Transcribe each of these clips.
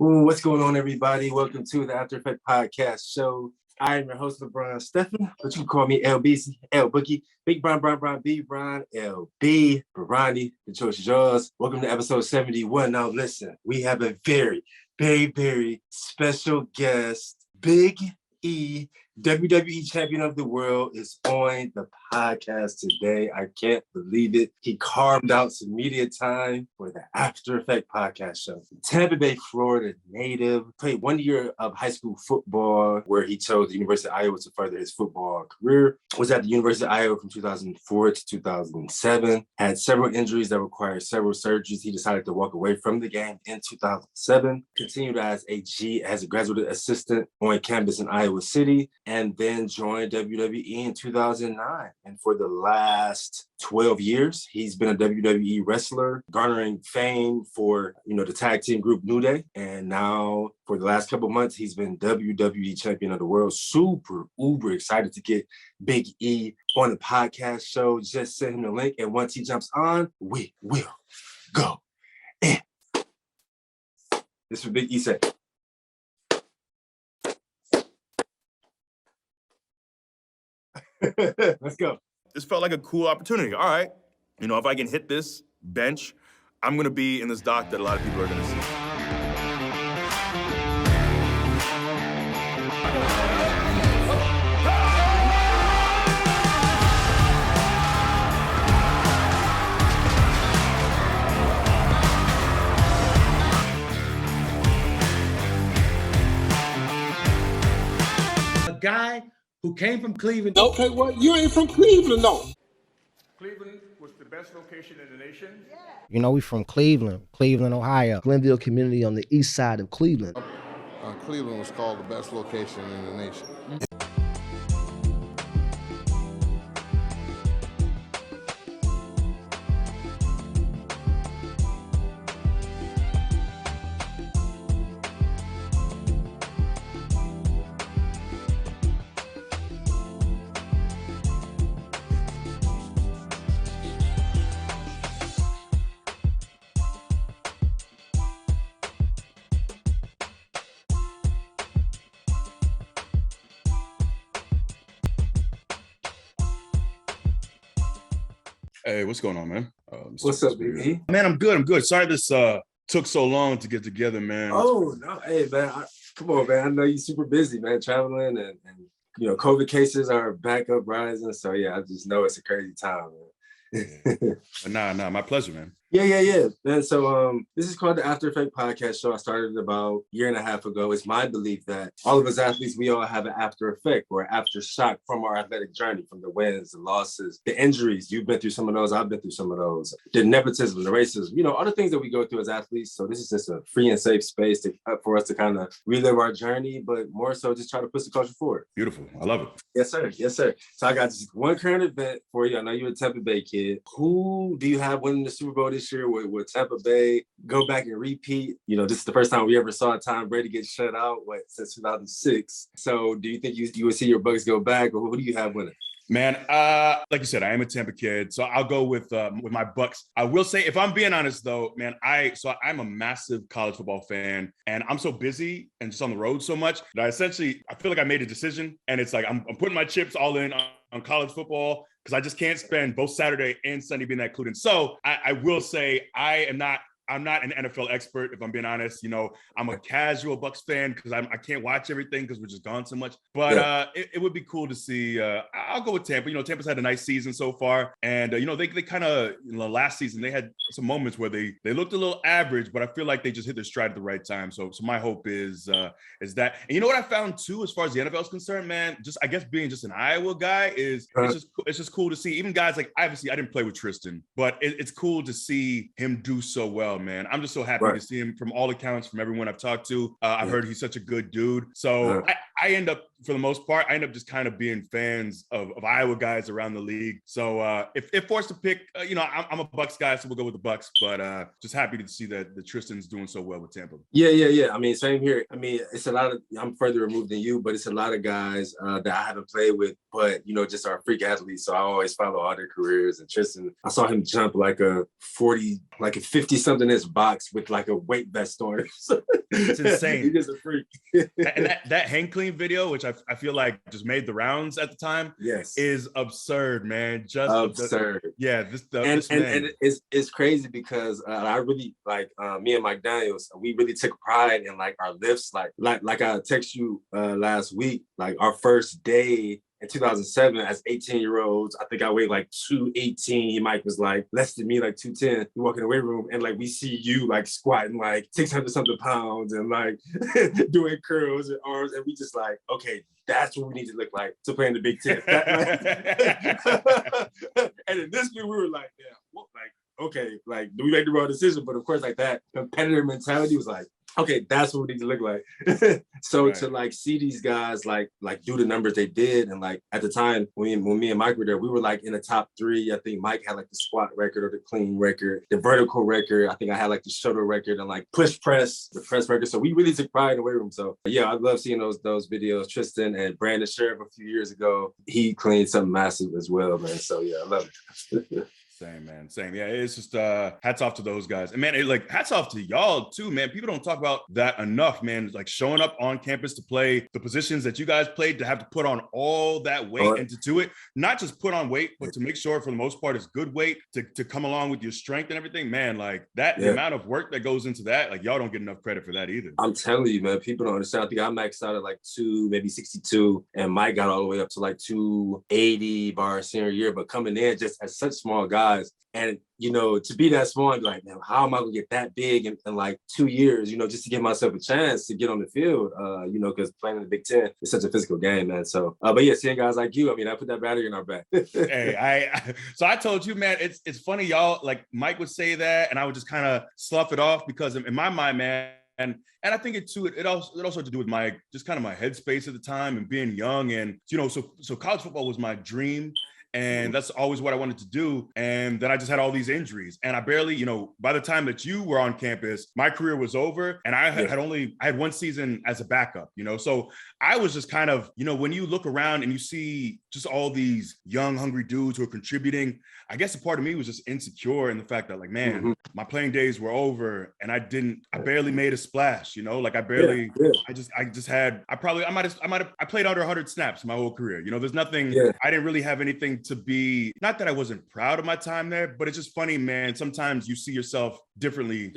Ooh, what's going on, everybody? Welcome to the After Effect Podcast Show. I am your host, LeBron Stephen, but you can call me LBC, L Boogie, Big Brian, B Brian, LB, Barani. The choice is yours. Welcome to episode 71. Now, listen, we have a very special guest. Big E WWE Champion of the World is on the podcast today. I can't believe it. He carved out some media time for the After Effect Podcast Show. Tampa Bay, Florida native, played 1 year of high school football where he chose the University of Iowa to further his football career. Was at the University of Iowa from 2004 to 2007. Had several injuries that required several surgeries. He decided to walk away from the game in 2007. Continued as a graduate assistant on campus in Iowa City, and then joined WWE in 2009. And for the last 12 years, he's been a WWE wrestler, garnering fame for, the tag team group New Day. And now for the last couple of months, he's been WWE Champion of the World. Super, uber excited to get Big E on the podcast show. Just send him the link. And once he jumps on, we will go in. This is what Big E said. Let's go. This felt like a cool opportunity. All right, if I can hit this bench, I'm gonna be in this dock that a lot of people are gonna see. A guy who came from Cleveland. Okay, well, you ain't from Cleveland, no. Cleveland was the best location in the nation. We from Cleveland, Ohio. Glenville community on the east side of Cleveland. Cleveland was called the best location in the nation. Hey, what's going on, man? What's up, Big E? Man, I'm good. Sorry this took so long to get together, man. Oh, no. Hey, man. Come on, man. I know you're super busy, man, traveling and COVID cases are back up rising. So, yeah, I just know it's a crazy time, man. Nah, my pleasure, man. Yeah. And so this is called the After Effect Podcast Show. I started about a year and a half ago. It's my belief that all of us athletes, we all have an after effect or aftershock from our athletic journey, from the wins, the losses, the injuries. You've been through some of those. I've been through some of those. The nepotism, the racism, all the things that we go through as athletes. So this is just a free and safe space for us to kind of relive our journey, but more so just try to push the culture forward. Beautiful. I love it. Yes, sir. So I got just one current event for you. I know you're a Tampa Bay kid. Who do you have winning the Super Bowl this year? With Tampa Bay, go back and repeat. This is the first time we ever saw Tom Brady get shut out since 2006. So do you think you would see your Bucks go back, or who do you have winning? Man, like you said, I am a Tampa kid, so I'll go with my Bucks. I will say, if I'm being honest though, man, I'm a massive college football fan, and I'm so busy and just on the road so much that I feel like I made a decision, and it's like I'm putting my chips all in on college football because I just can't spend both Saturday and Sunday being that clued in. So I will say I'm not an NFL expert, if I'm being honest. I'm a casual Bucks fan because I can't watch everything because we're just gone so much. But it would be cool to see. I'll go with Tampa. Tampa's had a nice season so far. And, they kind of, last season, they had some moments where they looked a little average, but I feel like they just hit their stride at the right time. So my hope is that. And you know what I found, too, as far as the NFL is concerned, man, I guess being just an Iowa guy it's just cool to see. Even guys like, obviously, I didn't play with Tristan, but it's cool to see him do so well, man. I'm just so happy to see him from all accounts, from everyone I've talked to. I've heard he's such a good dude. So I end up, for the most part, I end up just kind of being fans of Iowa guys around the league. So if forced to pick, I'm a Bucks guy, so we'll go with the Bucks. But just happy to see that the Tristan's doing so well with Tampa. Yeah. I mean, same here. I mean, it's a lot of, I'm further removed than you, but it's a lot of guys that I haven't played with, but, just are freak athletes. So I always follow all their careers. And Tristan, I saw him jump like a 50-something inch box with like a weight vest on. It's insane. He's just a freak. And that hang clean video, which I feel like just made the rounds at the time, yes, is absurd, man. Just absurd. This man. And it's crazy because I really like me and Mike Daniels. We really took pride in like our lifts. Like I text you last week. Like our first day in 2007 as 18-year-olds, I think I weighed like 218. Mike was like less than me, like 210. We walk in the weight room and like we see you like squatting like 600 something pounds and like doing curls and arms, and we just like, okay, that's what we need to look like to play in the Big Ten. And in this year we were like, yeah, what, like, okay, like, do we make the wrong decision? But of course, like that competitor mentality was like, okay, that's what we need to look like. So right. To like see these guys like do the numbers they did, and like at the time when me and Mike were there, we were like in the top 3. I think Mike had like the squat record or the clean record, the vertical record. I think I had like the shoulder record and like push press, the press record. So we really took pride in the weight room. So yeah, I love seeing those videos. Tristan and Brandon Sheriff a few years ago, he cleaned something massive as well, man. So yeah, I love it. Same, man. Same. Yeah, it's just hats off to those guys. And man, hats off to y'all too, man. People don't talk about that enough, man. Like showing up on campus to play the positions that you guys played, to have to put on all that weight and to do it, not just put on weight, but to make sure for the most part it's good weight to come along with your strength and everything, man. Like that, the amount of work that goes into that, like y'all don't get enough credit for that either. I'm telling you, man, people don't understand. I think I maxed out at like 262, and Mike got all the way up to like 280 by our senior year, but coming in just as such small guys. And, to be that small and be like, man, how am I going to get that big in like 2 years, just to give myself a chance to get on the field, because playing in the Big Ten is such a physical game, man. So, but yeah, seeing guys like you, I mean, I put that battery in our back. Hey, so I told you, man, it's funny, y'all, like Mike would say that, and I would just kind of slough it off because in my mind, man, and I think it also had to do with my just kind of my headspace at the time and being young, and so college football was my dream. And that's always what I wanted to do. And then I just had all these injuries. And I barely, by the time that you were on campus, my career was over. And I had one season as a backup, So I was just kind of, when you look around and you see just all these young, hungry dudes who are contributing, I guess a part of me was just insecure in the fact that like, man, my playing days were over and I barely made a splash, like I barely, I played under 100 snaps my whole career. There's nothing, I didn't really have anything to be, not that I wasn't proud of my time there, but it's just funny, man. Sometimes you see yourself differently.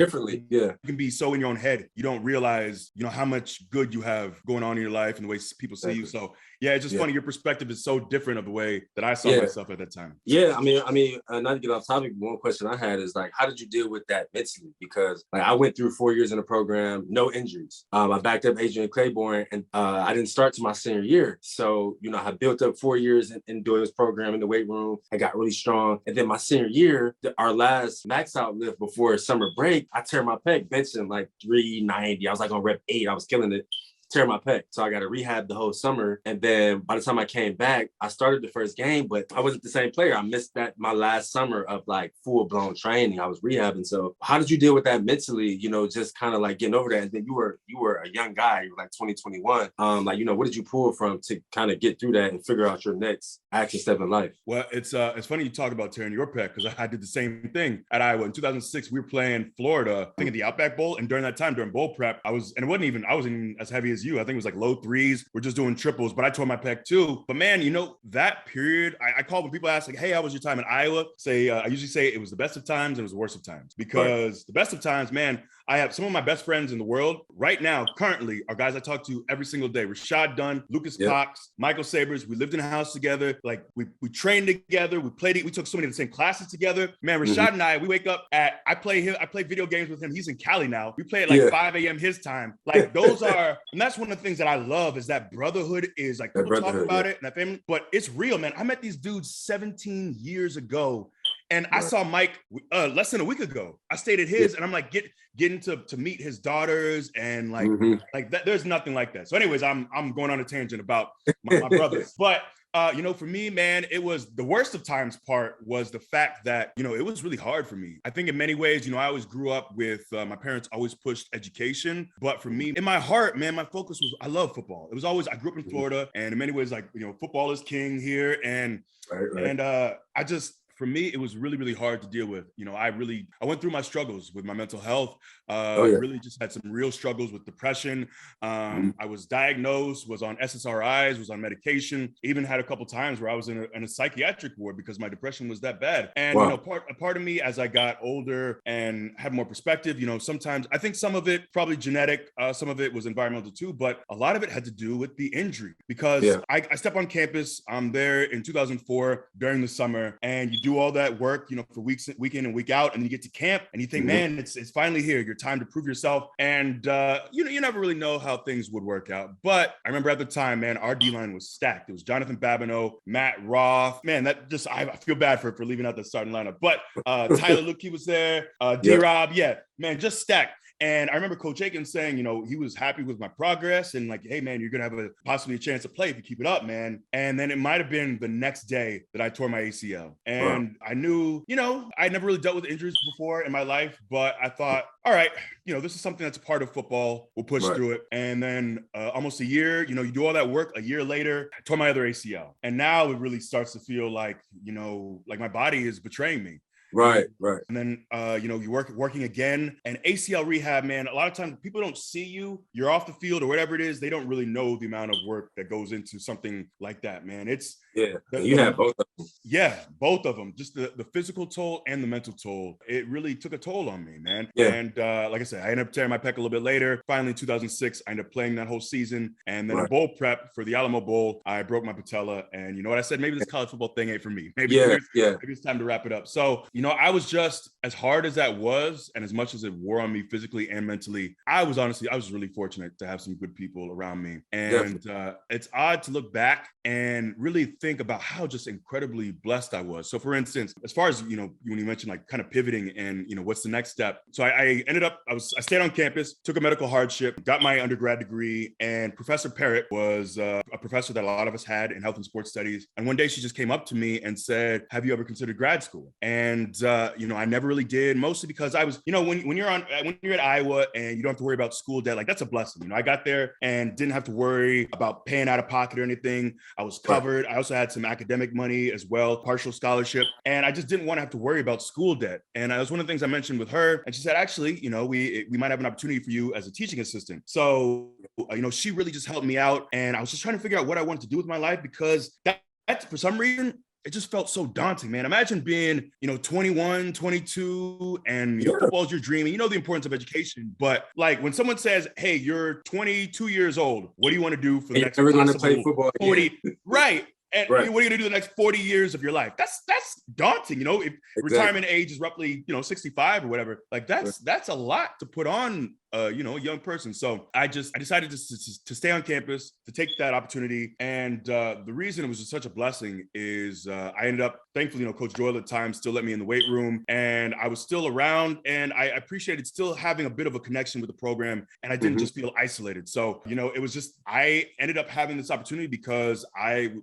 You can be so in your own head. You don't realize, how much good you have going on in your life and the way people see you. So yeah, it's just funny. Your perspective is so different of the way that I saw myself at that time. Yeah, I mean, not to get off topic, one question I had is like, how did you deal with that mentally? Because like I went through 4 years in the program, no injuries. I backed up Adrian Claiborne, and I didn't start to my senior year. So, I built up 4 years in doing this program in the weight room. I got really strong. And then my senior year, our last max out lift before summer break, I tear my pec benching like 390. I was like on rep 8. I was killing it. Tear my pec. So I got to rehab the whole summer. And then by the time I came back, I started the first game, but I wasn't the same player. I missed my last summer of like full blown training. I was rehabbing. So how did you deal with that mentally, just kind of like getting over that? And then you were a young guy, you were like 2021. What did you pull from to kind of get through that and figure out your next action step in life? Well, it's funny you talk about tearing your pec because I did the same thing at Iowa. In 2006, we were playing Florida, I think at the Outback Bowl. And during that time, during bowl prep, I wasn't even as heavy as you. I think it was like low threes. We're just doing triples, but I tore my pec too. But man, that period, I call when people ask like, hey, how was your time in Iowa? I usually say it was the best of times and it was the worst of times, because the best of times, man, I have some of my best friends in the world right now, currently, are guys I talk to every single day. Rashad Dunn, Lucas Cox, Michael Sabers. We lived in a house together. Like we trained together. We played. We took so many of the same classes together. Man, Rashad and I, we wake up I play video games with him. He's in Cali now. We play at like 5 a.m. his time. Like those are, and that's one of the things that I love is that brotherhood is like people talk about it and that family, but it's real, man. I met these dudes 17 years ago. And I saw Mike less than a week ago. I stayed at his, and I'm like getting to meet his daughters, and like that. There's nothing like that. So, anyways, I'm going on a tangent about my brothers, but. For me, man, it was the worst of times part was the fact that, it was really hard for me. I think in many ways, I always grew up with my parents always pushed education. But for me, in my heart, man, my focus was I love football. It was always I grew up in Florida, and in many ways, like, football is king here. And for me, it was really, really hard to deal with. I went through my struggles with my mental health. Really just had some real struggles with depression. I was diagnosed, was on SSRIs, was on medication, even had a couple times where I was in a psychiatric ward because my depression was that bad. And, a part of me as I got older and had more perspective, sometimes I think some of it probably genetic, some of it was environmental too, but a lot of it had to do with the injury because I step on campus. I'm there in 2004 during the summer, and you do all that work, for weeks, week in and week out, and then you get to camp and you think, man, it's finally here. Your time to prove yourself. And you never really know how things would work out. But I remember at the time, man, our D-line was stacked. It was Jonathan Babineau, Matt Roth. Man, that just I feel bad for leaving out the starting lineup. But Tyler Lukey was there, D-Rob, man, just stacked. And I remember Coach Aiken saying, he was happy with my progress and like, hey, man, you're going to have possibly a chance to play if you keep it up, man. And then it might have been the next day that I tore my ACL. And I knew, I'd never really dealt with injuries before in my life, but I thought, all right, this is something that's part of football. We'll push through it. And then almost a year, you do all that work. A year later, I tore my other ACL. And now it really starts to feel like, like my body is betraying me. Right. And then, you're working again, and ACL rehab, man, a lot of times people don't see you're off the field or whatever it is. They don't really know the amount of work that goes into something like that, man. You have both of them. Yeah, both of them. Just the physical toll and the mental toll. It really took a toll on me, man. Yeah. And like I said, I ended up tearing my pec a little bit later. Finally, in 2006, I ended up playing that whole season. And then a bowl prep for the Alamo Bowl, I broke my patella. And you know what I said? Maybe this college football thing ain't for me. Maybe it's time to wrap it up. So, I was just, as hard as that was, and as much as it wore on me physically and mentally, I was really fortunate to have some good people around me. And it's odd to look back and really think about how just incredibly blessed I was. So for instance, as far as, when you mentioned like kind of pivoting and, what's the next step? So I ended up, I stayed on campus, took a medical hardship, got my undergrad degree, and Professor Parrott was a professor that a lot of us had in health and sports studies. And one day she just came up to me and said, have you ever considered grad school? And I never really did, mostly because I was, when you're at Iowa and you don't have to worry about school debt, like that's a blessing. I got there and didn't have to worry about paying out of pocket or anything. I was covered. I also had some academic money as well, partial scholarship. And I just didn't want to have to worry about school debt. And that was one of the things I mentioned with her. And she said, actually, we might have an opportunity for you as a teaching assistant. So, she really just helped me out. And I was just trying to figure out what I wanted to do with my life because that for some reason, it just felt so daunting, man. Imagine being, 21, 22, and football's your dream. And the importance of education. But like when someone says, hey, you're 22 years old, what do you want to do for the next play football 40? Right. And what are you going to do the next 40 years of your life? That's daunting. If retirement age is roughly, 65 or whatever, like that's a lot to put on a young person. So I decided to stay on campus, to take that opportunity. And the reason it was just such a blessing is I ended up, thankfully, Coach Doyle at the time still let me in the weight room, and I was still around, and I appreciated still having a bit of a connection with the program, and I didn't just feel isolated. So, it was just, I ended up having this opportunity because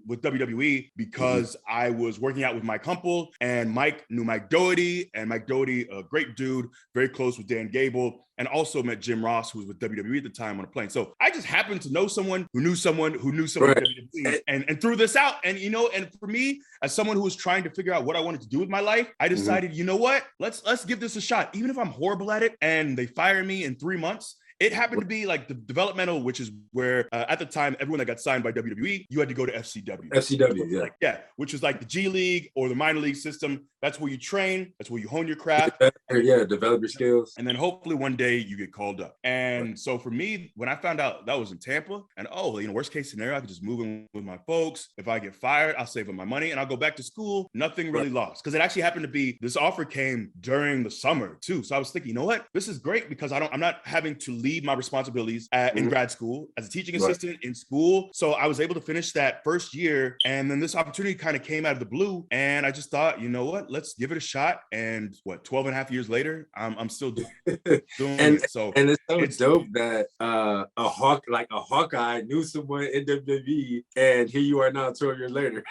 with WWE, because I was working out with Mike Humple, and Mike knew Mike Doherty, and Mike Doherty, a great dude, very close with Dan Gable, and also met Jim Ross, who was with WWE at the time, on a plane. So I just happened to know someone who knew someone who knew someone at WWE, and threw this out. And, and for me, as someone who was trying to figure out what I wanted to do with my life, I decided, you know what, let's give this a shot. Even if I'm horrible at it and they fire me in 3 months, it happened to be like the developmental, which is where at the time, everyone that got signed by WWE, you had to go to FCW. FCW, which is like the G League or the minor league system. That's where you train. That's where you hone your craft. Develop your skills. And then hopefully one day you get called up. And so for me, when I found out that was in Tampa, and worst case scenario, I could just move in with my folks. If I get fired, I'll save up my money and I'll go back to school. Nothing really lost. Because it actually happened to be, this offer came during the summer too. So I was thinking, you know what? This is great because I'm not having to leave leave my responsibilities in grad school as a teaching assistant in school. So I was able to finish that first year. And then this opportunity kind of came out of the blue. And I just thought, you know what, let's give it a shot. And 12 and a half years later, I'm still doing it. So and it's so dope that a Hawkeye knew someone in WWE, and here you are now 12 years later.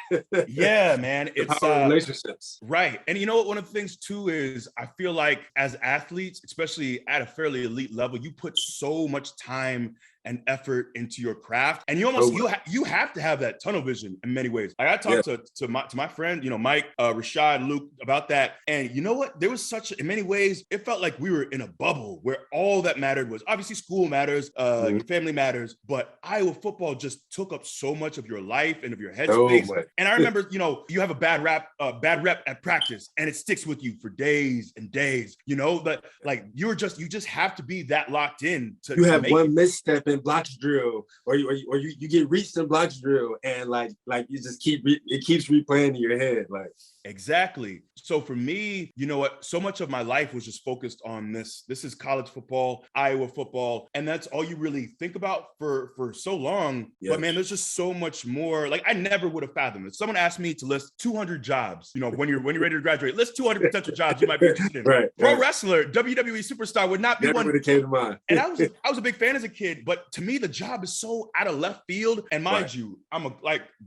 Yeah, man. It's relationships. Right. And you know what? One of the things too is I feel like as athletes, especially at a fairly elite level, you put so much time and effort into your craft, and you have to have that tunnel vision in many ways. Like I talked to my friend, Mike, Rashad, Luke about that, and you know what? There was in many ways, it felt like we were in a bubble where all that mattered was obviously school matters, your family matters, but Iowa football just took up so much of your life and of your headspace. And I remember, you have a bad rep at practice, and it sticks with you for days and days. That like you just have to be that locked in to. You have one misstep in blocks drill, or you get reached in blocks drill, and like you just it keeps replaying in your head. Like exactly. So for me, you know what? So much of my life was just focused on this. This is college football, Iowa football, and that's all you really think about for so long. Yeah. But man, there's just so much more. Like I never would have fathomed it. Someone asked me to list 200 jobs. When you're ready to graduate, list 200 potential jobs you might be interested in. Right. Pro wrestler, WWE superstar would not be never one. Would have came to mind. And I was a big fan as a kid, but to me, the job is so out of left field. And mind you,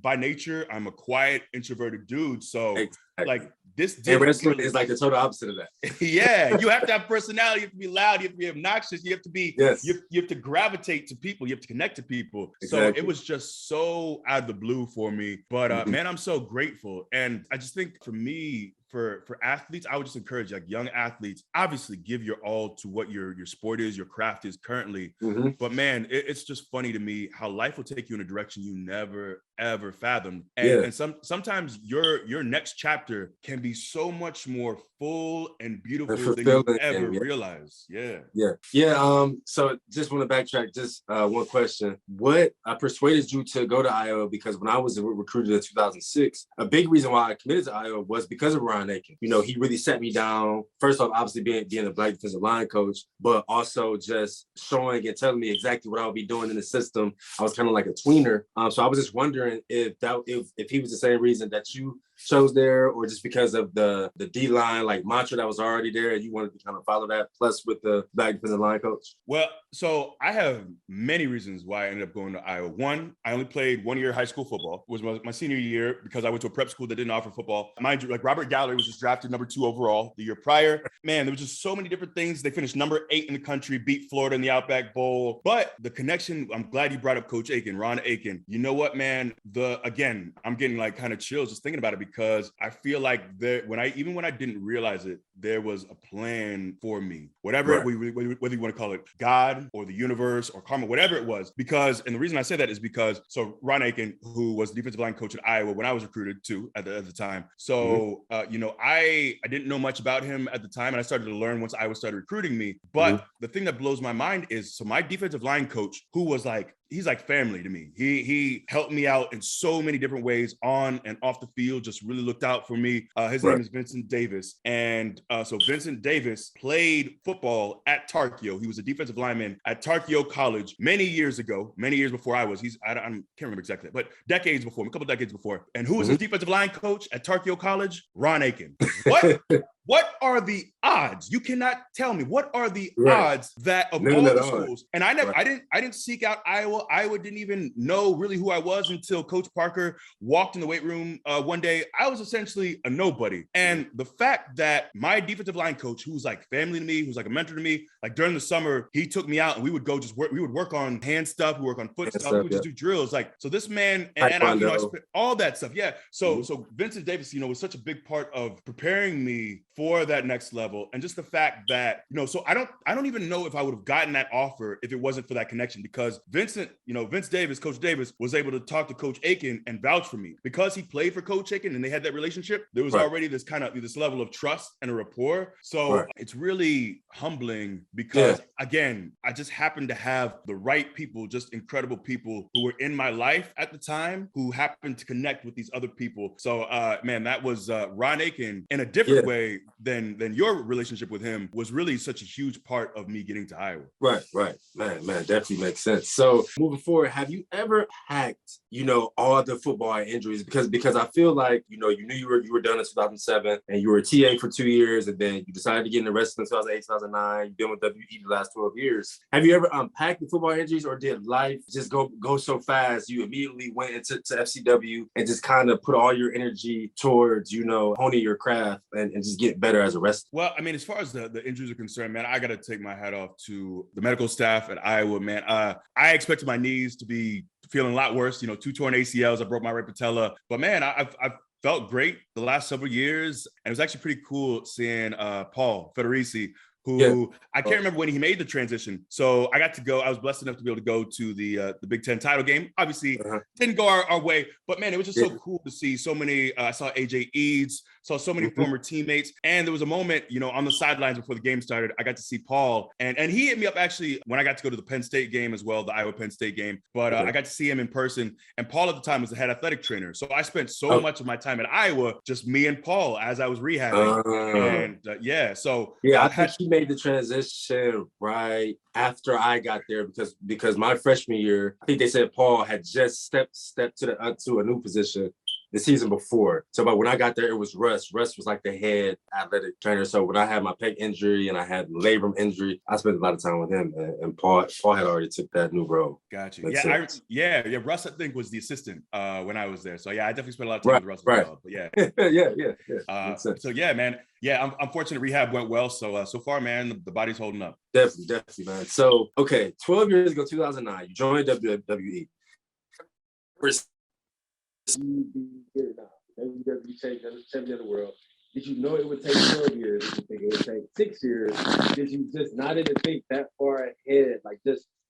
by nature, I'm a quiet, introverted dude. So like this wrestling is like the total opposite of that. Yeah, you have to have personality, you have to be loud, you have to be obnoxious, you have to be you have to gravitate to people, you have to connect to people. Exactly. So it was just so out of the blue for me. But man, I'm so grateful. And I just think for me, for athletes, I would just encourage like young athletes, obviously give your all to what your sport is, your craft is currently. But man, it's just funny to me how life will take you in a direction you never ever fathomed. And sometimes your next chapter can be so much more full and beautiful than you ever realize. So just want to backtrack just one question. What persuaded you to go to Iowa? Because when I was recruited in 2006, a big reason why I committed to Iowa was because of Ron Aiken. He really set me down. First off, obviously being a black defensive line coach, but also just showing and telling me exactly what I would be doing in the system. I was kind of like a tweener. So I was just wondering if he was the same reason that you chose there, or just because of the D-line like mantra that was already there and you wanted to kind of follow that, plus with the black defensive line coach? Well, so I have many reasons why I ended up going to Iowa. One, I only played 1 year high school football. It was my senior year because I went to a prep school that didn't offer football. Mind you, like Robert Gallery was just drafted number 2 overall the year prior. Man, there was just so many different things. They finished number 8 in the country, beat Florida in the Outback Bowl. But the connection, I'm glad you brought up Coach Aiken, Ron Aiken. You know what, man? Again, I'm getting like kind of chills just thinking about it, because I feel like when I didn't realize it, there was a plan for me. Whether you want to call it God or the universe or karma, whatever it was. And the reason I say that is because Ron Aiken, who was the defensive line coach at Iowa when I was recruited too at the time. So I didn't know much about him at the time, and I started to learn once Iowa started recruiting me. But the thing that blows my mind is, my defensive line coach, who was he's like family to me. He helped me out in so many different ways on and off the field, just really looked out for me. His name is Vincent Davis. And so Vincent Davis played football at Tarkio. He was a defensive lineman at Tarkio College many years before I was. I can't remember exactly, but a couple decades before. And who was his defensive line coach at Tarkio College? Ron Aiken. What? What are the odds? You cannot tell me. What are the odds that of all the schools? And I didn't seek out Iowa. Iowa didn't even know really who I was until Coach Parker walked in the weight room one day. I was essentially a nobody. And the fact that my defensive line coach, who's like family to me, who's like a mentor to me, like during the summer, he took me out and we would go just work. We would work on hand stuff. We work on foot stuff. We would just do drills. So this man and I spent all that stuff. Yeah. So Vincent Davis, was such a big part of preparing me for that next level. And just the fact that, so I don't even know if I would have gotten that offer if it wasn't for that connection, because Vince Davis, Coach Davis, was able to talk to Coach Aiken and vouch for me because he played for Coach Aiken and they had that relationship. There was already this this level of trust and a rapport. So it's really humbling because again, I just happened to have the right people, just incredible people who were in my life at the time who happened to connect with these other people. So man, that was Ron Aiken in a different way then your relationship with him was really such a huge part of me getting to Iowa. Right. Man, definitely makes sense. So moving forward, have you ever hacked, all the football injuries? Because I feel like, you knew you were done in 2007 and you were a TA for 2 years, and then you decided to get into wrestling in 2008, 2009. You've been with WE the last 12 years. Have you ever unpacked the football injuries, or did life just go so fast you immediately went into FCW and just kind of put all your energy towards, honing your craft and just get better as a wrestler? Well, I mean, as far as the injuries are concerned, man, I got to take my hat off to the medical staff at Iowa, man. I expected my knees to be feeling a lot worse, 2 torn ACLs. I broke my right patella, but man, I've felt great the last several years. And it was actually pretty cool seeing Paul Federici, who I can't remember when he made the transition. So I got to go. I was blessed enough to be able to go to the Big Ten title game. Obviously, didn't go our way, but man, it was just so cool to see so many. I saw AJ Eads, saw so many former teammates, and there was a moment, on the sidelines before the game started. I got to see Paul, and he hit me up actually when I got to go to the Penn State game as well, the Iowa Penn State game. But I got to see him in person, and Paul at the time was the head athletic trainer. So I spent so much of my time at Iowa, just me and Paul as I was rehabbing, and I think he made the transition right after I got there because my freshman year, I think they said Paul had just stepped to a new position the season before. So, but when I got there, it was Russ. Russ was like the head athletic trainer. So when I had my pec injury and I had labrum injury, I spent a lot of time with him. And Paul had already took that new role. Gotcha. Russ, I think, was the assistant when I was there. So yeah, I definitely spent a lot of time with Russ as well. But yeah. So yeah, man. Yeah, I'm fortunate rehab went well. So far, man, the body's holding up. Definitely, man. So, okay, 12 years ago, 2009, you joined WWE. WWE Champion of the world. Did you know it would take 12 years? Did you think it would take 6 years? Did you just not even think that far ahead?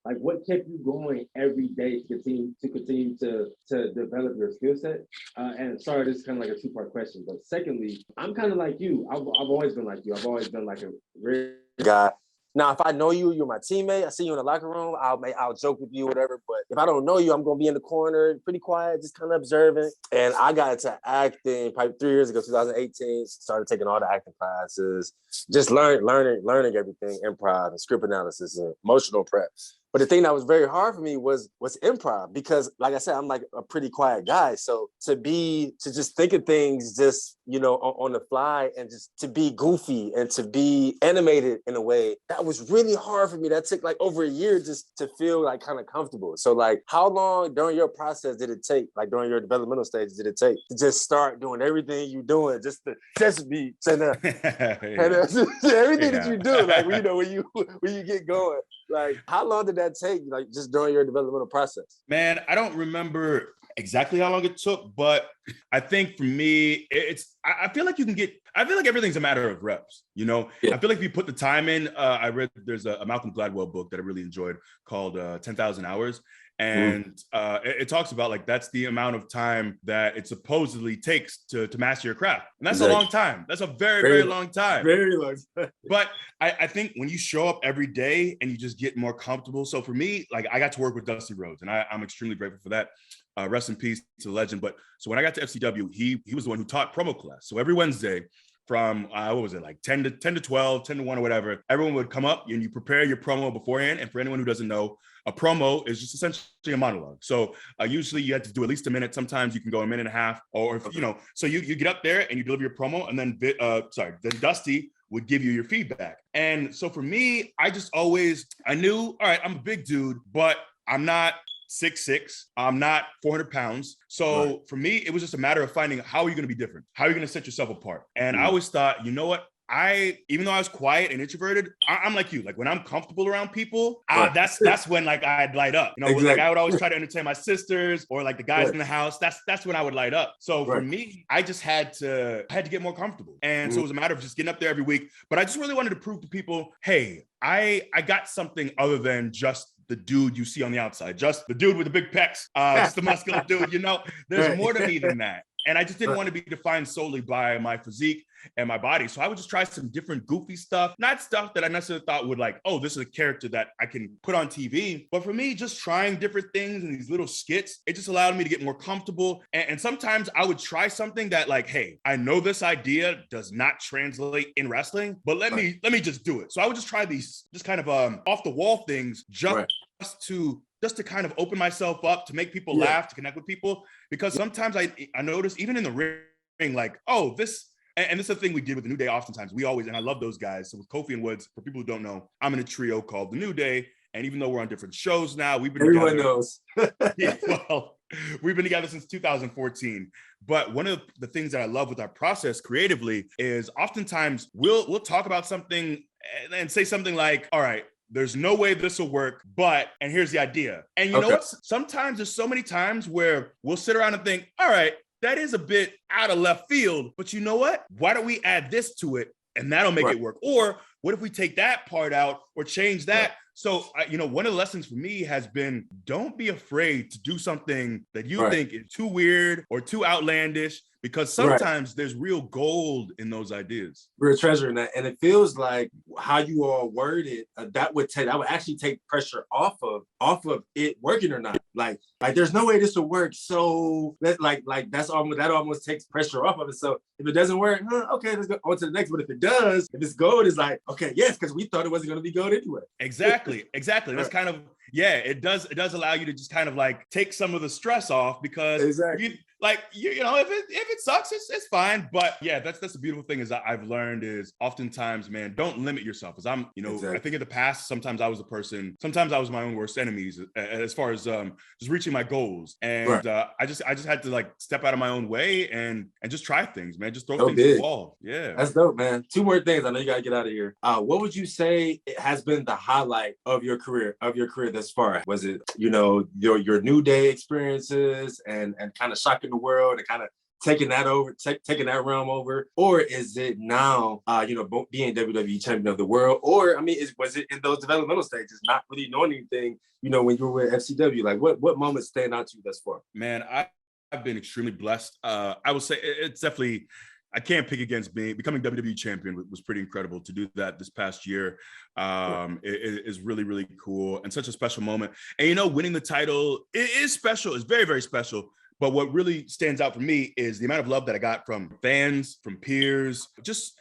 Like what kept you going every day to continue to develop your skill set? And sorry, this is kind of like a two-part question. But secondly, I'm kind of like you. I've always been like you. I've always been like a real guy. Now, if I know you, you're my teammate. I see you in the locker room. I'll joke with you, whatever. But if I don't know you, I'm gonna be in the corner, pretty quiet, just kind of observing. And I got into acting probably 3 years ago, 2018. Started taking all the acting classes, just learning everything, improv and script analysis and emotional prep. But the thing that was very hard for me was improv, because like I said, I'm like a pretty quiet guy. So to just think of things just, on the fly, and just to be goofy and to be animated in a way, that was really hard for me. That took like over a year just to feel like kind of comfortable. So like, how long during your process did it take, like during your developmental stages, did it take to just start doing everything you're doing, just be saying everything that you do, like, when you get going, like how long did that take, like just during your developmental process? Man, I don't remember exactly how long it took, but I think for me, I feel like everything's a matter of reps, I feel like if you put the time in, I read, there's a Malcolm Gladwell book that I really enjoyed called 10,000 Hours. And it talks about like, that's the amount of time that it supposedly takes to master your craft. And that's a long time. That's a very, very long time. Very long time. But I think when you show up every day and you just get more comfortable. So for me, like I got to work with Dusty Rhodes, and I'm extremely grateful for that. Rest in peace to the legend. But so when I got to FCW, he was the one who taught promo class. So every Wednesday from, what was it, like 10 to 12, 10 to 1 or whatever, everyone would come up and you prepare your promo beforehand. And for anyone who doesn't know, a promo is just essentially a monologue. So usually you have to do at least a minute. Sometimes you can go a minute and a half, or so you get up there and you deliver your promo, and then then Dusty would give you your feedback. And so for me, I knew, all right, I'm a big dude, but I'm not 6'6". I'm not 400 pounds. So for me, it was just a matter of finding, how are you going to be different? How are you going to set yourself apart? And I always thought, you know what? Even though I was quiet and introverted, I'm like you. Like when I'm comfortable around people, that's when like I'd light up. Exactly. Like I would always try to entertain my sisters or like the guys in the house. That's when I would light up. So for me, I just had to get more comfortable. And so it was a matter of just getting up there every week. But I just really wanted to prove to people, hey, I got something other than just the dude you see on the outside, just the dude with the big pecs, just the muscular dude. There's more to me than that. And I just didn't want to be defined solely by my physique and my body. So I would just try some different goofy stuff, not stuff that I necessarily thought would like, oh, this is a character that I can put on TV. But for me, just trying different things and these little skits, it just allowed me to get more comfortable. And sometimes I would try something that like, hey, I know this idea does not translate in wrestling, but let me just do it. So I would just try these just kind of off the wall things just to kind of open myself up, to make people laugh, to connect with people. Because sometimes I notice even in the ring, like, oh, this, and this is the thing we did with the New Day oftentimes. We always, and I love those guys. So with Kofi and Woods, for people who don't know, I'm in a trio called the New Day. And even though we're on different shows now, we've been Everyone together. knows. Yeah, well, we've been together since 2014. But one of the things that I love with our process creatively is oftentimes we'll talk about something and say something like, all right, there's no way this will work, but, and here's the idea. And you know what? Sometimes there's so many times where we'll sit around and think, all right, that is a bit out of left field, but you know what? Why don't we add this to it? And that'll make it work. Or what if we take that part out or change that? So, one of the lessons for me has been, don't be afraid to do something that you think is too weird or too outlandish, because sometimes there's real gold in those ideas. Real treasure in that. And it feels like how you all word it, that would actually take pressure off of it working or not. Like there's no way this will work. So that almost takes pressure off of it. So if it doesn't work, okay, let's go on to the next. But if it does, if it's gold, it's like, okay, yes, because we thought it wasn't going to be gold anyway. Exactly. That's kind of, it does allow you to just kind of like take some of the stress off, because if it sucks, it's fine. But yeah, that's the beautiful thing is that I've learned is oftentimes, man, don't limit yourself. As I'm, I think in the past, sometimes I was my own worst enemies as far as just reaching my goals. And I just had to like step out of my own way and just try things, man. Just throw things at the wall. Yeah. That's dope, man. Two more things. I know you gotta get out of here. What would you say has been the highlight of your career thus far? Was it, your New Day experiences and kind of shocking the world and kind of taking that realm over, or is it now, being WWE Champion of the world, or was it in those developmental stages, not really knowing anything, when you were with FCW? Like, what moments stand out to you thus far? Man, I've been extremely blessed. I would say it's definitely, I can't pick against becoming WWE champion was pretty incredible. To do that this past year it is really, really cool and such a special moment. And winning the title, it is special. It's very, very special. But what really stands out for me is the amount of love that I got from fans, from peers. Just,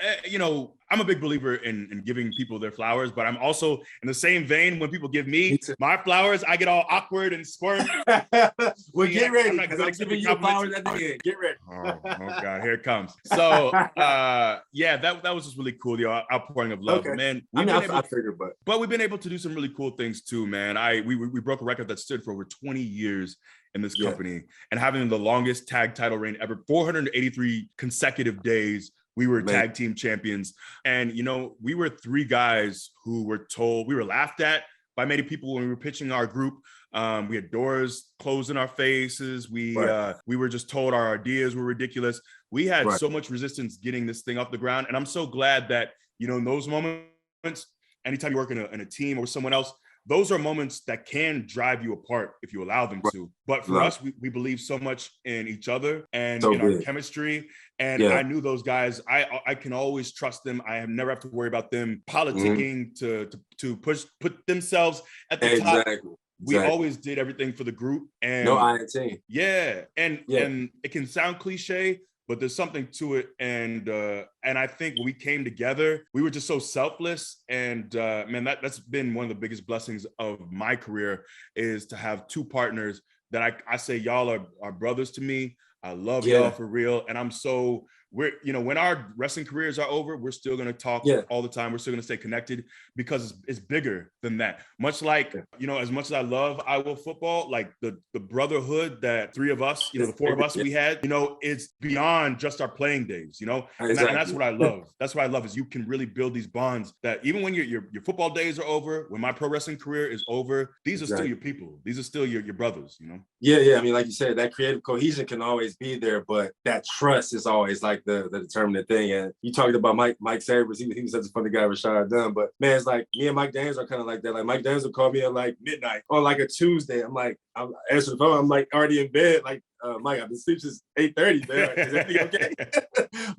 I'm a big believer in giving people their flowers, but I'm also in the same vein. When people give me my flowers, I get all awkward and squirm. Well, get ready, because I'm giving you flowers at the end. Get ready. Oh God, here it comes. So, that was just really cool, the outpouring of love, man. I figured, but we've been able to do some really cool things too, man. We broke a record that stood for over 20 years in this company, and having the longest tag title reign ever, 483 consecutive days. We were tag team champions. And, we were three guys who were told, we were laughed at by many people when we were pitching our group. We had doors closed in our faces. We were just told our ideas were ridiculous. We had so much resistance getting this thing off the ground. And I'm so glad that, in those moments, anytime you work in a team or with someone else, those are moments that can drive you apart if you allow them to. But for us, we believe so much in each other and in our chemistry. And I knew those guys, I can always trust them. I have never have to worry about them politicking to put themselves at the top. We always did everything for the group. And no iron team. Yeah. And it can sound cliche, but there's something to it. And I think when we came together, we were just so selfless. And man, that's been one of the biggest blessings of my career, is to have two partners that I say y'all are brothers to me. I love y'all for real. And when our wrestling careers are over, we're still going to talk all the time. We're still going to stay connected, because it's bigger than that. Much like, as much as I love Iowa football, like the brotherhood that three of us, the four of us we had, it's beyond just our playing days, and that's what I love. That's what I love, is you can really build these bonds that even when your football days are over, when my pro wrestling career is over, these are still your people. These are still your brothers, Yeah. Like you said, that creative cohesion can always be there, but that trust is always like like the determinant thing. And you talked about Mike Sabers. He was such a funny guy, Rashad Dunn. But man, it's like me and Mike Daniels are kind of like that. Like Mike Daniels will call me at like midnight on like a Tuesday. I'm answering the phone. I'm like already in bed. Like Mike, I've been sleeping since 8:30. Man, is everything okay?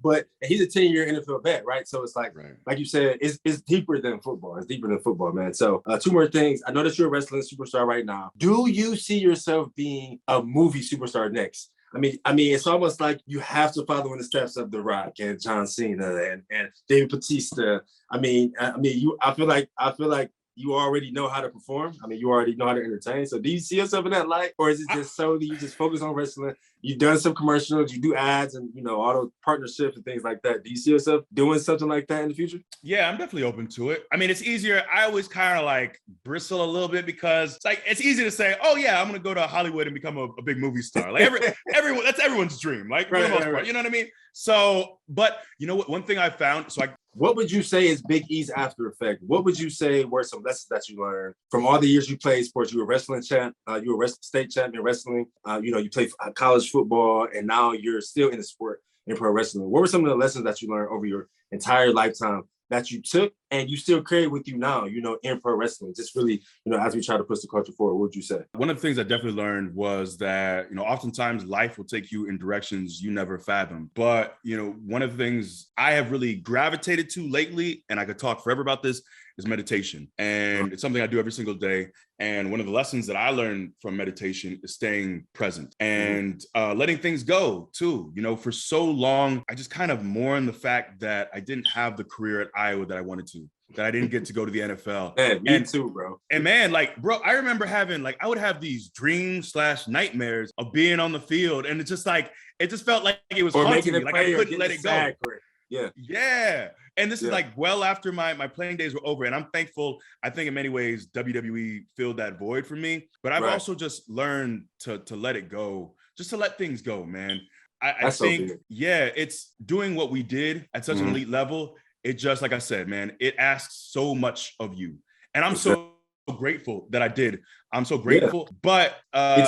But he's a 10-year NFL vet, right? So it's like, like you said, it's deeper than football. It's deeper than football, man. So two more things. I know that you're a wrestling superstar right now. Do you see yourself being a movie superstar next? I mean, it's almost like you have to follow in the steps of The Rock and John Cena and David Bautista. I feel like you already know how to perform. I mean, you already know how to entertain. So do you see yourself in that light? Or is it just solely you just focus on wrestling? You've done some commercials, you do ads and, all those partnerships and things like that. Do you see yourself doing something like that in the future? Yeah, I'm definitely open to it. I mean, it's easier. I always kind of like bristle a little bit because it's easy to say, oh yeah, I'm going to go to Hollywood and become a big movie star. Like everyone, that's everyone's dream. Like, for the most part, you know what I mean? So, but you know what, one thing I found, what would you say is Big E's after effect? What would you say were some lessons that you learned from all the years you played sports? You were a wrestling champ, you were a state champion wrestling, you played college football, and now you're still in the sport in pro wrestling. What were some of the lessons that you learned over your entire lifetime that you took and you still carry with you now, in pro wrestling? Just really, as we try to push the culture forward, what would you say? One of the things I definitely learned was that, oftentimes life will take you in directions you never fathomed. But, one of the things I have really gravitated to lately, and I could talk forever about this, is meditation. And it's something I do every single day. And one of the lessons that I learned from meditation is staying present and letting things go too. For so long, I just kind of mourned the fact that I didn't have the career at Iowa that I wanted to, that I didn't get to go to the NFL. Man, me too, bro. And man, I remember having, I would have these dreams / nightmares of being on the field. And it just felt like it was haunting me. Like I couldn't let it go. Yeah. And this is well after my playing days were over. And I'm thankful. I think in many ways, WWE filled that void for me. But I've also just learned to let it go, just to let things go, man. I think, it's doing what we did at such an elite level. It just, like I said, man, it asks so much of you. And I'm so grateful that I did. I'm so grateful, but it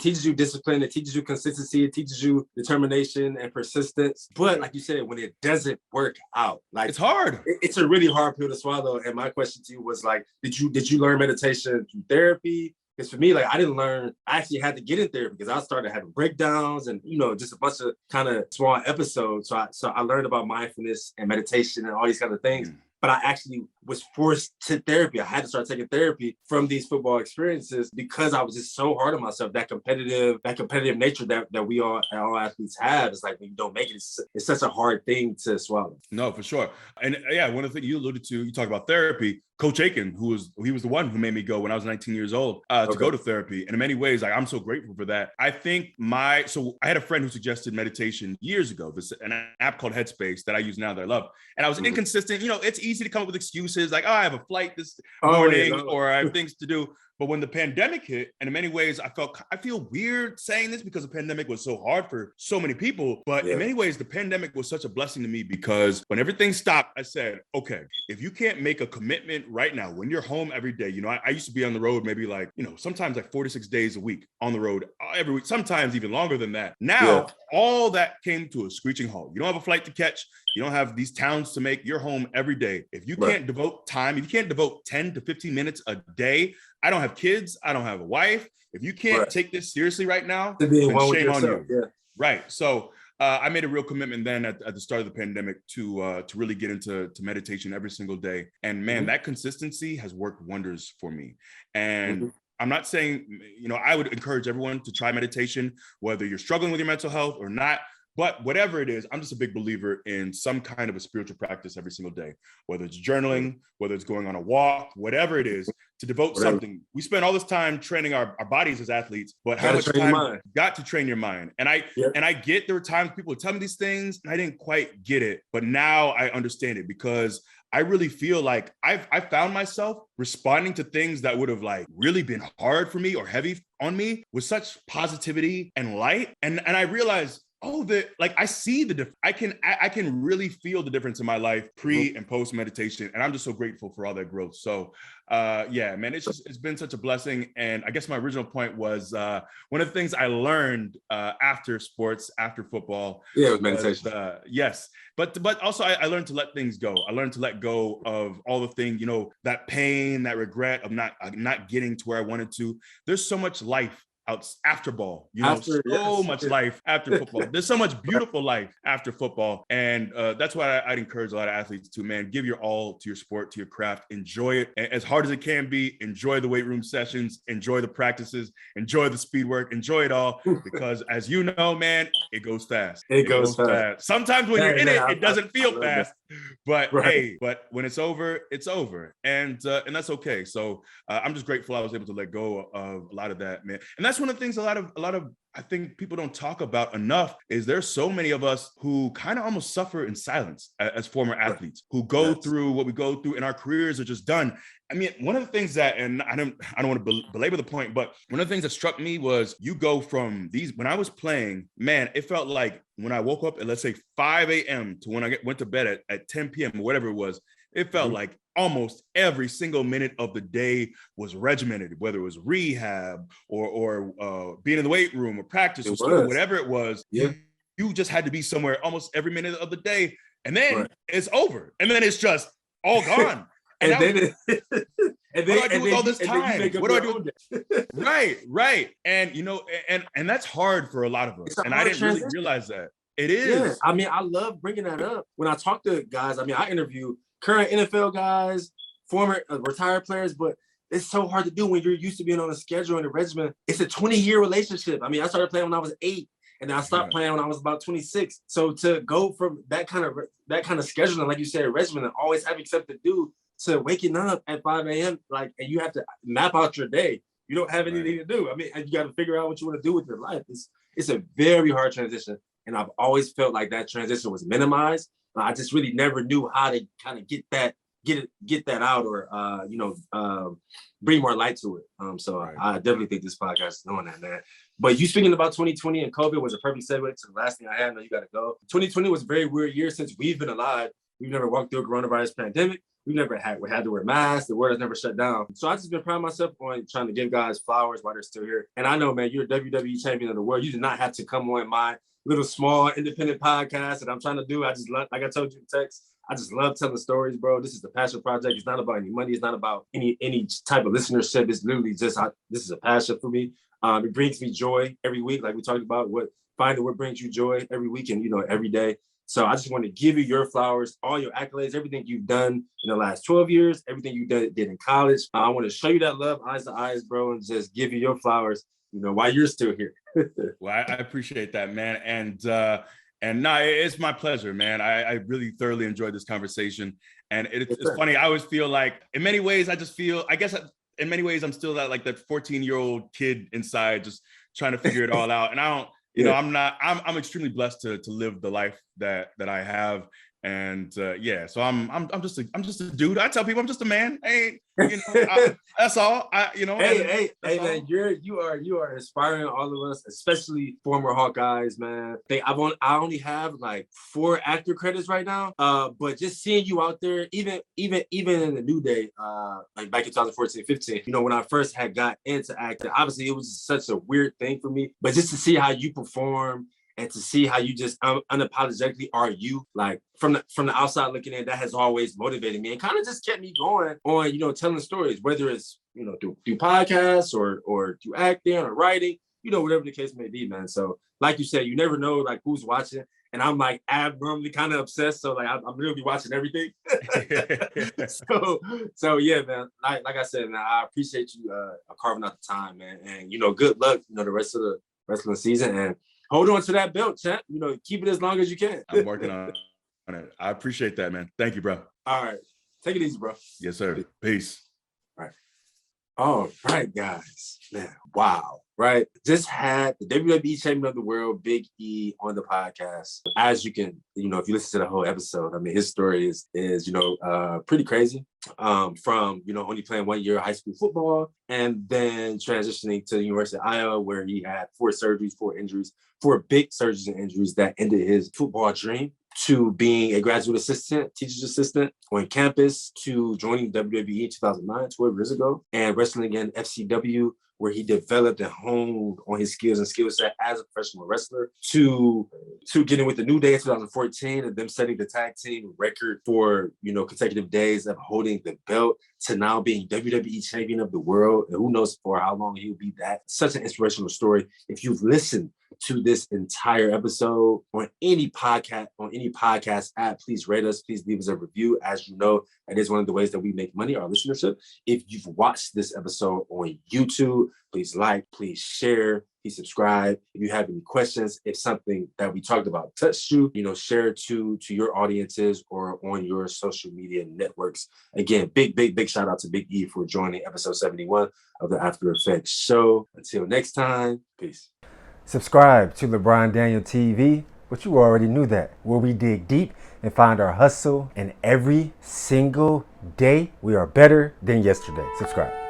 teaches you discipline, it teaches you consistency, it teaches you determination and persistence. But like you said, when it doesn't work out, it's hard. It's a really hard pill to swallow. And my question to you was did you learn meditation through therapy? Because for me, I didn't learn, I actually had to get in therapy because I started having breakdowns and, just a bunch of kind of small episodes. So I learned about mindfulness and meditation and all these kind of things. But I actually was forced to therapy. I had to start taking therapy from these football experiences because I was just so hard on myself. That competitive nature that we all athletes have. It's like when you don't make it, it's such a hard thing to swallow. No, for sure. And one of the things you alluded to, you talk about therapy. Coach Aiken, he was the one who made me go when I was 19 years old to go to therapy. And in many ways, I'm so grateful for that. I think I had a friend who suggested meditation years ago, an app called Headspace that I use now that I love. And I was inconsistent. It's easy to come up with excuses like, I have a flight this morning or I have things to do. But when the pandemic hit, and in many ways, I feel weird saying this because the pandemic was so hard for so many people. But in many ways, the pandemic was such a blessing to me because when everything stopped, I said, okay, if you can't make a commitment right now, when you're home every day, I used to be on the road maybe sometimes 4 to 6 days a week on the road every week, sometimes even longer than that. Now, all that came to a screeching halt. You don't have a flight to catch. You don't have these towns to make. You're home every day. If you can't devote time, if you can't devote 10 to 15 minutes a day, I don't have kids. I don't have a wife. If you can't take this seriously right now, then shame on you. Yeah. Right. So I made a real commitment then at the start of the pandemic to really get into meditation every single day. And man, that consistency has worked wonders for me. And I'm not saying, I would encourage everyone to try meditation, whether you're struggling with your mental health or not. But whatever it is, I'm just a big believer in some kind of a spiritual practice every single day, whether it's journaling, whether it's going on a walk, whatever it is, to devote something. We spend all this time training our bodies as athletes, but how much time you got to train your mind? And I get there were times people would tell me these things and I didn't quite get it, but now I understand it because I really feel like I found myself responding to things that would have really been hard for me or heavy on me with such positivity and light. And I realized I see the difference. I can really feel the difference in my life pre and post meditation, and I'm just so grateful for all that growth. So yeah, man, it's been such a blessing. And I guess my original point was one of the things I learned after sports, after football. Yeah, with meditation. Yes, but also I learned to let things go. I learned to let go of all the things, that pain, that regret of not getting to where I wanted to. There's so much life after ball, much life after football. There's so much beautiful life after football. And that's why I'd encourage a lot of athletes to, man, give your all to your sport, to your craft, enjoy it as hard as it can be, enjoy the weight room sessions, enjoy the practices, enjoy the speed work, enjoy it all, because as you know, man, it goes fast. It goes fast. Sometimes when you're in it, it doesn't feel fast, but hey, but when it's over, it's over. And that's okay. So I'm just grateful I was able to let go of a lot of that, man. And that's one of the things a lot of I think people don't talk about enough is there's so many of us who kind of almost suffer in silence as former athletes who go through what we go through, and our careers are just done. I mean, one of the things that, and I don't want to belabor the point, but one of the things that struck me was you go from when I was playing, man, it felt like when I woke up at, let's say 5 a.m. to when I went to bed at 10 p.m. or whatever it was, it felt like almost every single minute of the day was regimented, whether it was rehab or being in the weight room or practice or school, whatever it was. Yeah. You just had to be somewhere almost every minute of the day. And then it's over. And then it's just all gone. And then what do I do with all this time? What do I do? Right. And that's hard for a lot of us. And I didn't really realize that. It is. Yeah. I mean, I love bringing that up. When I talk to guys, I mean, I interview current NFL guys, former retired players, but it's so hard to do when you're used to being on a schedule and a regimen. It's a 20-year relationship. I mean, I started playing when I was 8, and then I stopped playing when I was about 26. So to go from that kind of scheduling, like you said, regimen, and always having something to do, to waking up at 5 a.m., and you have to map out your day. You don't have anything to do. I mean, you got to figure out what you want to do with your life. It's a very hard transition, and I've always felt like that transition was minimized. I just really never knew how to kind of get that out, or bring more light to it. So I definitely think this podcast is doing that, man. But you speaking about 2020 and COVID was a perfect segue to the last thing I had. I know you got to go. 2020 was a very weird year since we've been alive. We've never walked through a coronavirus pandemic. We never had to wear masks. The world has never shut down. So I just been proud of myself on trying to give guys flowers while they're still here. And I know, man, you're a WWE champion of the world. You did not have to come on my little small independent podcast that I'm trying to do. I just love, like I told you in text, I just love telling stories, bro. This is the passion project. It's not about any money. It's not about any type of listenership. It's literally just, this is a passion for me. It brings me joy every week. Like we talked about, finding what brings you joy every week and, every day. So I just want to give you your flowers, all your accolades, everything you've done in the last 12 years, everything you did in college. I want to show you that love, eyes to eyes, bro, and just give you your flowers, while you're still here. Well, I appreciate that, man. And no, it's my pleasure, man. I really thoroughly enjoyed this conversation. And it's funny. I always feel like in many ways, in many ways, I'm still that 14-year-old kid inside, just trying to figure it all out. And I don't, I'm extremely blessed to live the life that I have. And so I'm just a dude. I tell people I'm just a man. Hey, that's all. Hey, man, you are inspiring all of us, especially former Hawkeyes, man. I only have 4 actor credits right now. But just seeing you out there, even in the New Day, back in 2014, 15, when I first had got into acting, obviously it was such a weird thing for me. But just to see how you perform, and to see how you just unapologetically are you, from the outside looking in, that has always motivated me and kind of just kept me going on, telling stories, whether it's, through podcasts or through acting or writing, whatever the case may be, man. So like you said, you never know who's watching. And I'm abnormally kind of obsessed. So I'm really watching everything. so yeah, man, like I said, man, I appreciate you carving out the time, man. And, good luck, the rest of the season. And hold on to that belt, champ. Keep it as long as you can. I'm working on it. I appreciate that, man. Thank you, bro. All right. Take it easy, bro. Yes, sir. Peace. All right, guys. Man, wow. right? Just had the WWE Champion of the World, Big E, on the podcast. As you can, if you listen to the whole episode, I mean, his story is pretty crazy. From only playing 1 year of high school football and then transitioning to the University of Iowa, where he had 4 surgeries, 4 injuries, 4 big surgeries and injuries that ended his football dream, to being a graduate assistant, teacher's assistant on campus, to joining WWE in 2009, 12 years ago, and wrestling in FCW, where he developed and honed on his skills and skill set as a professional wrestler, to getting with the New Day in 2014 and them setting the tag team record for, consecutive days of holding the belt, to now being WWE Champion of the World. And who knows for how long he'll be that. Such an inspirational story. If you've listened to this entire episode on any podcast app, please rate us, please leave us a review. As you know, that is one of the ways that we make money, our listenership. If you've watched this episode on YouTube, please like, please share, please subscribe. If you have any questions, if something that we talked about touched you, share it to your audiences or on your social media networks. Again, big shout out to Big E for joining episode 71 of the After Effects Show. Until next time, peace. Subscribe to LeBron Daniel TV, but you already knew that, where we dig deep and find our hustle, and every single day we are better than yesterday. Subscribe.